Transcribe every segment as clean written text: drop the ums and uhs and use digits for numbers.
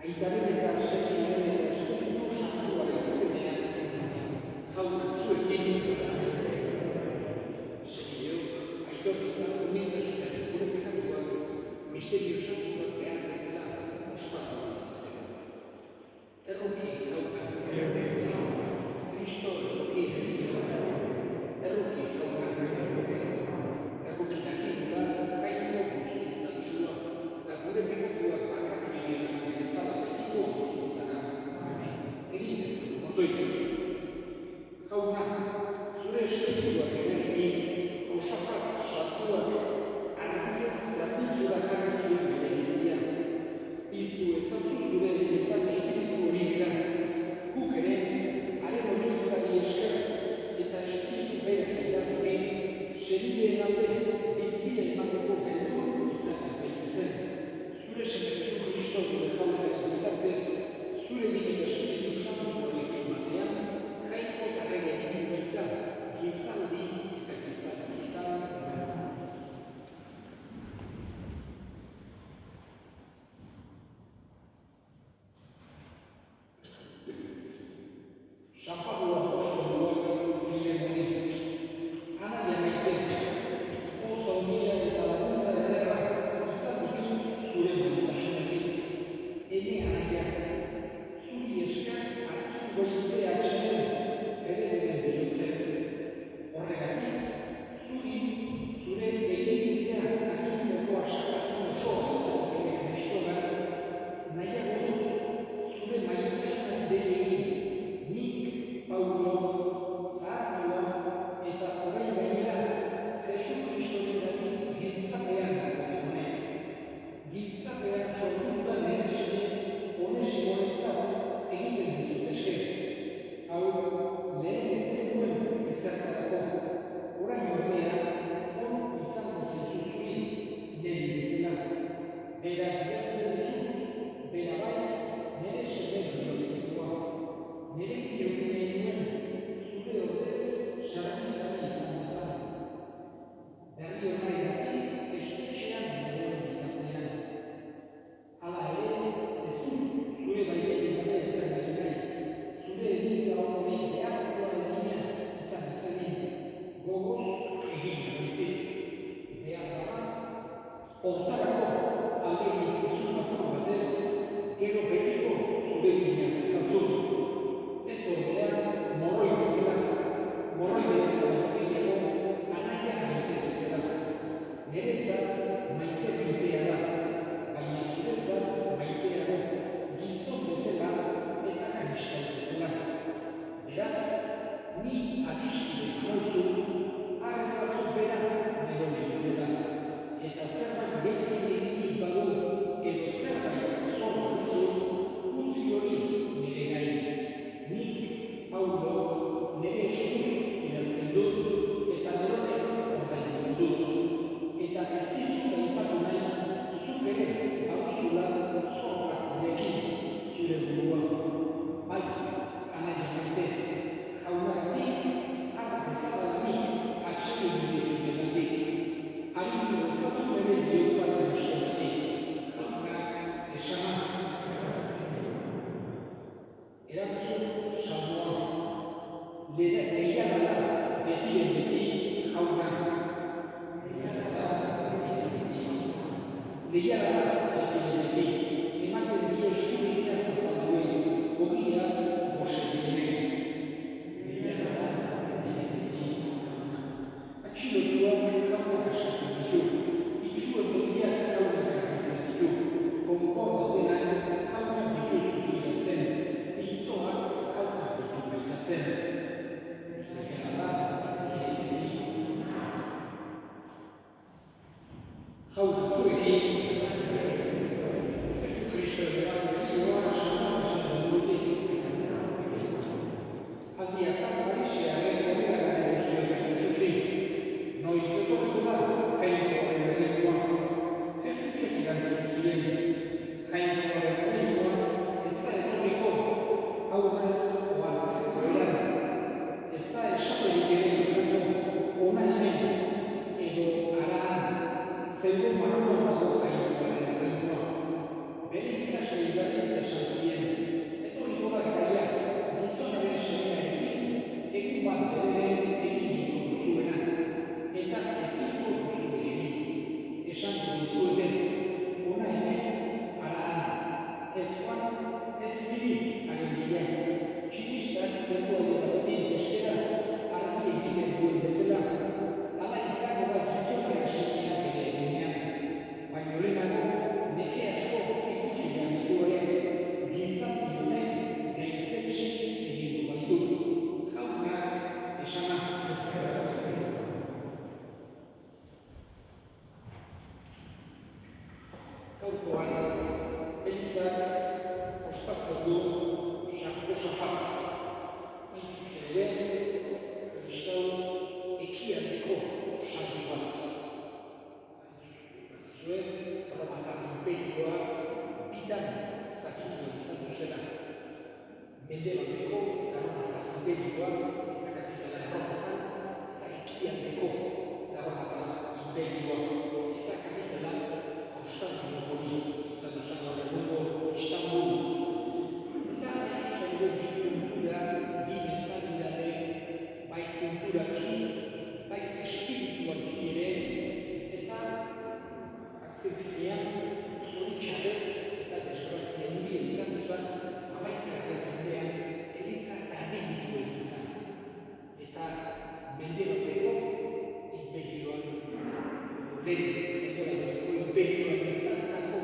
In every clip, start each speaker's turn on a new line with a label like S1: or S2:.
S1: Aitaren eta Semiaren eta Espiritu Santuaren izenean, jauna zuekin, Semideok, aitortutzat humiltasunez gure pekatuak, misterio santuak behar bezala ospatu izateko. Erroki, jauna, Kristo erroki, erroki, jauna, erroki dakigula jainko guztiz datuzula, eta gure pekatuak barkatu egin bezala betiko bizitzara. Egin ez, ondoituz. Jauna, zure espirituak erenik, Josafat sartuak argiak zerbitzura jarri zuen bere bizia. Piztu ezazu zure izan espiritu hori bera, guk ere, haren otoitzari esker eta espiritu berak indarturik, senideen alde bizia emateko beldur izan ez daitezen. Zure Seme Jesu Kristo gure jaunaren bitartez, zure diren espiritu santuarekin batean, jainko tarrege bizi baita, gizaldi eta gizaldietan. San Pablo apostoluak Filemoni, anaia maite, oso ongira eta laguntza ederra izan ditu zure maitasunetik. Ene anaia, zuri esker hartuko ideak zen beren bihotzen. Horregatik, zure eginbidea agintzeko askatasun osoa izateko Kristogan, nahiago dut zure maitasunak dei egin. Nik, Paulo, zahartua eta orain gainera Jesu Kristorengatik giltzapean dago honek. Giltzapean sortuta nire seme Onesimorentzat egiten dizut esker. Hau, lehen ez zenuen ezertarako. Orain ordea, on izango zizu zuri, niri bezala. Bera bilatzen dizut, bera bai, nire seme bihotzekoa. Nire giokin nahi nuen, zure ordez sarbitzari izan bezala. Berri horregatik espetxean dagoen bitartean. Hala ere, ez dut zure baimenik gabe ezer nahi nahi. Zure egintza hori behartua egina izan ezadin. Gogoz egina baizik. Behar bada, hortarako aldegin zizun apur batez, gero betiko zurekinak ezazut. Ez ordea, morroi bezala gehiago, anaia maite bezala. Niretzat maite maitea da, baina zuretzat maiteago, gizon bezala eta kristal bezala. Beraz, ni adiskide nauzu, ezazu bera nerone bezala. Eta zerbait gehiago eginik badu, edo zerbait zorra dizu, utzi hori nire gai. Nik, Paulo, nire eskuz idazten dut, eta nerone ordaindu dut. Eta ez dizut aipatu nahi, zuk ere baduzula zorra gurekin zure burua. Bai, anaia maite, jaunagatik, har bezalanik atsegin dizutegatik. Arindu ezazu ere bihotzak Kristogatik, jaunak esana. Erantzun salmoa, lehiara da betiren beti jauna. Lehiara da betiren beti, ematen dio eskubidea zapalduen, ogia gose direne. Lehiara da betiren beti jauna. Atxilotuak jaunak askatzen ditu, itxuen begiak jaunak askatzen ditu, konkor daudenak jaunak dituzut idazten, zintzoak jaunak ditu baitatzen. Jauna zuekin, Jesu Kristo ebangelioa esan dutik. Aldiatan farisearen horregaren zuen Jesusi, noiz etorriko da jainkoaren erreinoa. Jesusek erantzun ziren, jainkoaren erreinoa ez da etorriko, aurrez ohartzeko eran. Ez da esaterik ere izango, ona hemen, edo haraan, zeugo marroan dago jainkoaren erreinoa. Bere ikasle igarriz esan gaurkoan Elizak ospatzen du Josafat. Hain zuzen ere, Kristau ekialdeko santu bat. Zuen, Erromatar inperioa bitan zatitua izan duzela. Mendebaldeko Erromatar inperioa eta kapitala Erroma zan, eta ekialdeko Erromatar inperioa eta kapitala Konstantinopoli izan duzan gaur egungo Istanbul. Eta hain zuzen ere bi kultura, bi mentalidade, bai kulturalki, bai espiritualki ere, eta azken finean, zoritxarrez eta desgrazia handia izan duzan, hamaikagarren mendean Eliza erdibitu egin zen. Eta mendebaldeko inperioan, lehen mendebaldeko inperioan ezarritako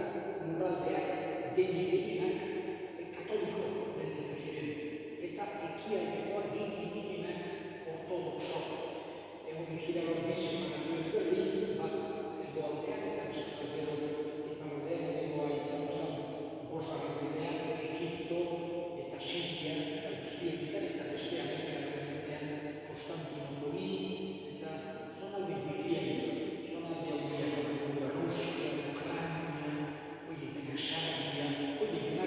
S1: lurraldeak gehienak katoliko gelditu ziren. Eta ekialdekoak gehienak ortodoxo. Egon duzira hor bi separazio ezberdin, bat hegoaldeak eta beste gero iparraldean lehenengoa izan zen bosgarren mendean Egipto eta Siria eta guztien bitan eta beste hamaikagarren mendean Konstantinopoli eta zonalde guztiak, zonalde handiak, Rusia, Ukraina, horiek dena Serbia, horiek dena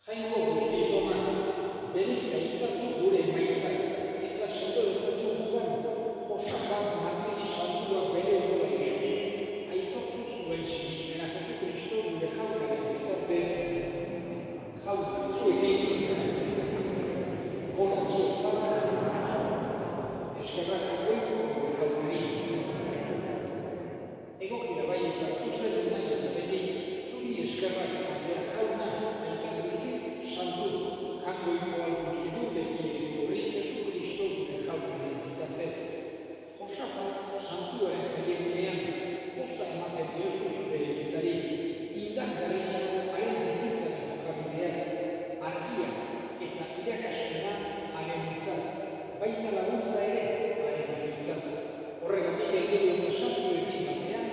S1: Jainko guztizona, bereka itzazu gure emaitzak, eta sendo ezazu gugan, Josafat martiri santua bere odola isuriz, aitortu zuen sinismena Jesu Kristo gure jaunaren bitartez. Jauna, zuekin, hola bihotzak, eskerrak jagoiko gure jaunari. Egokira bai eta zuzen nahi eta beti, zuri eskerrak ematea jauna, aita guztiz santu, jangoiko alguztidu beti ere horri Jesu Kristo gure jaunaren bitartez. Josafat santuaren jaiegunean, poza ematen diozu zure elizari, indargarria haren bizitzaren jokabideaz, argia eta irakaspena haren itzaz, baita laguntza ere haren itzaz. Horregatik engelu eta santuekin batean,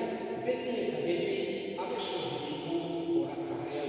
S1: beti eta beti abestu duzugu goratzarri hau.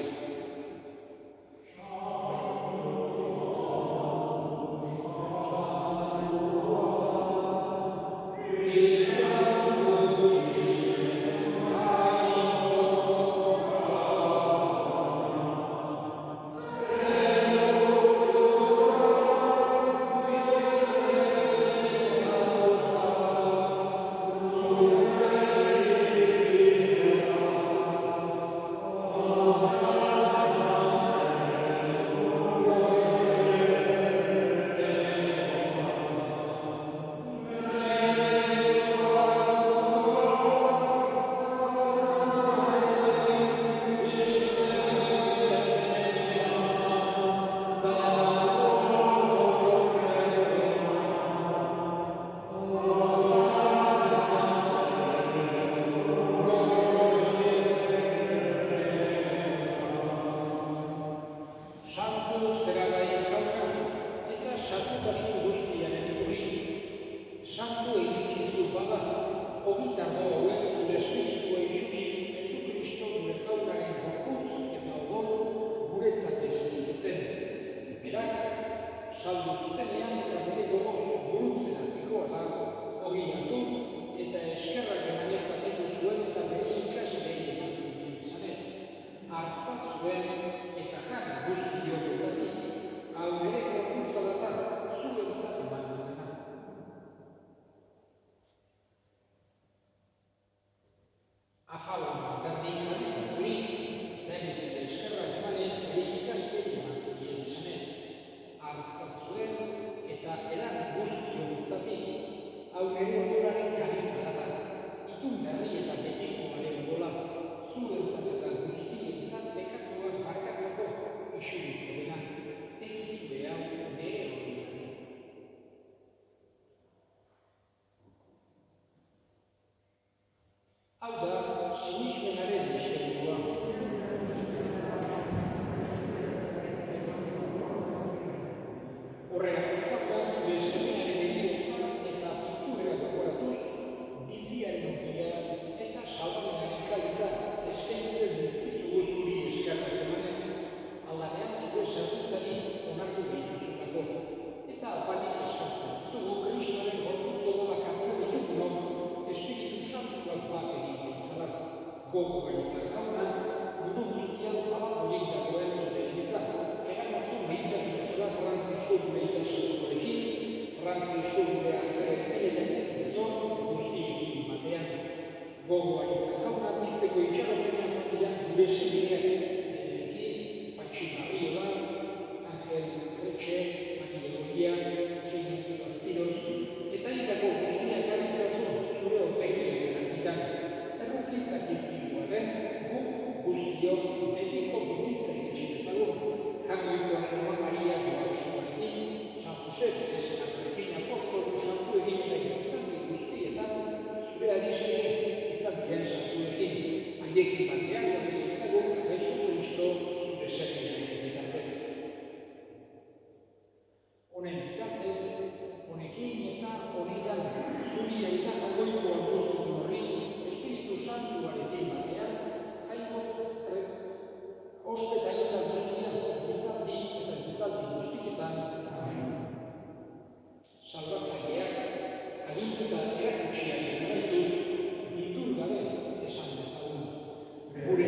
S2: Gure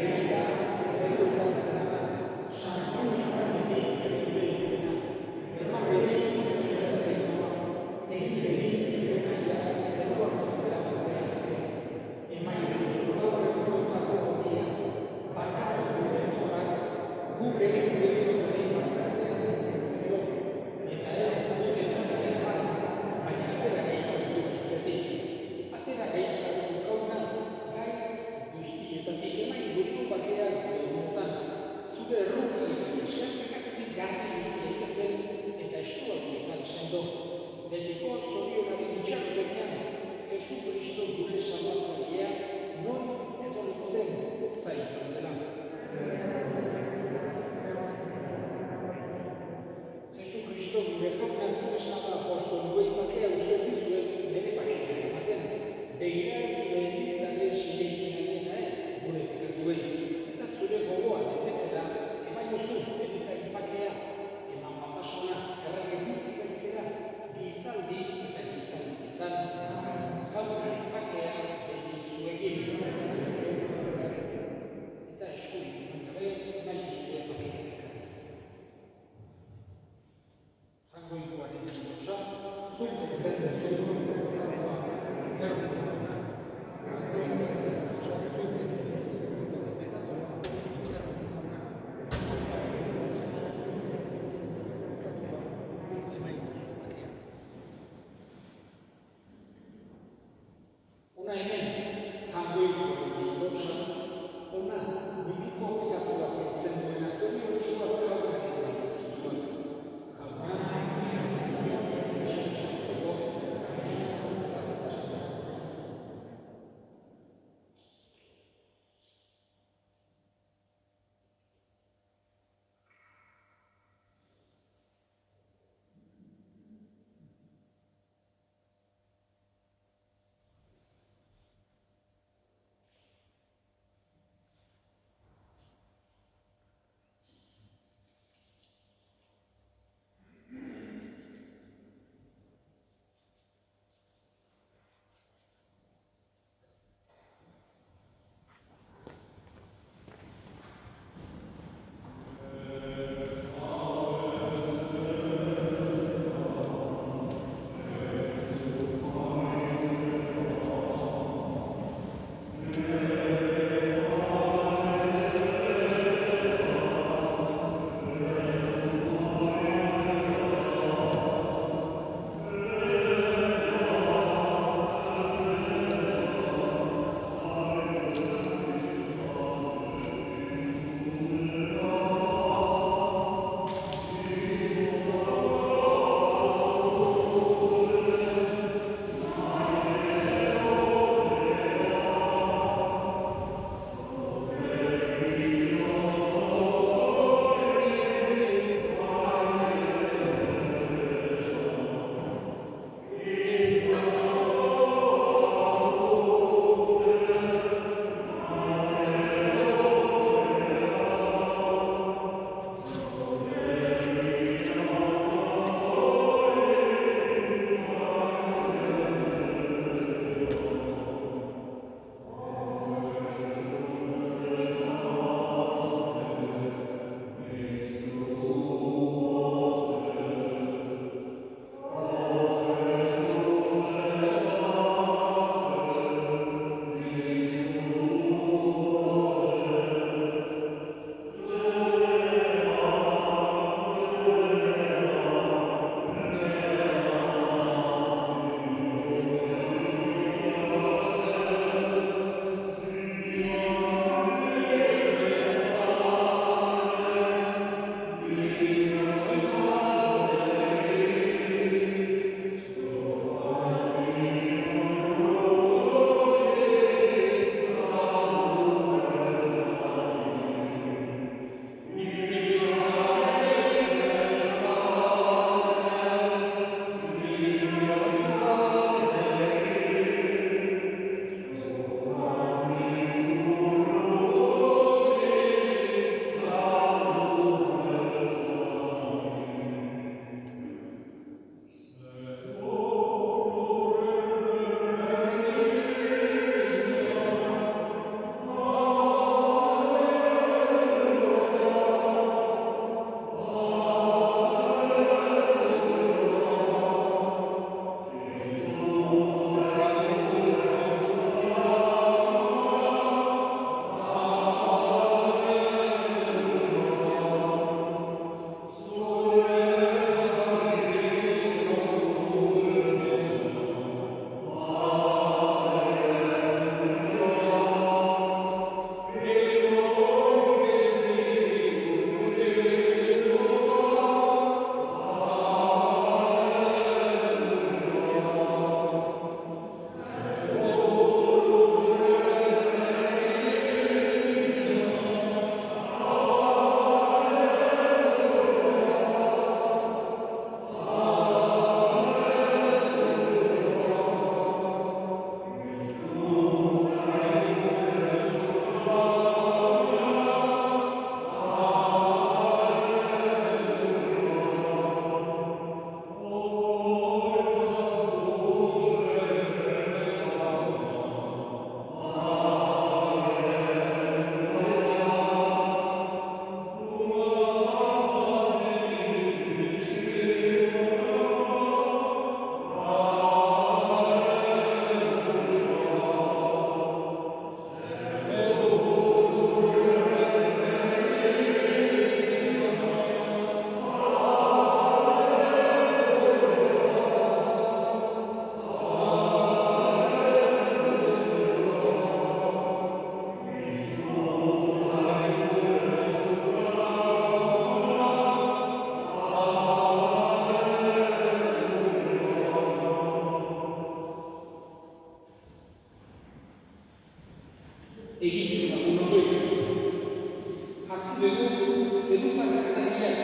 S1: zerutar janariak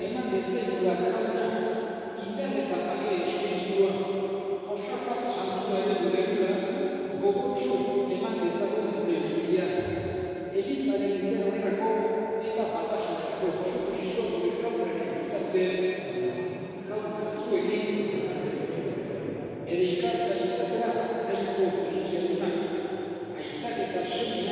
S1: eman dezakegula jauna indar eta bake espiritua Josafat santua ere guregula gogotsu eman dezagun gure bizia. Elizaren izen horretako eta batasunerako Jesu Kristo gure jaunaren bitartez jauna zuekin ere ikaz zaitzatela jainko guztiedunak aitak eta semi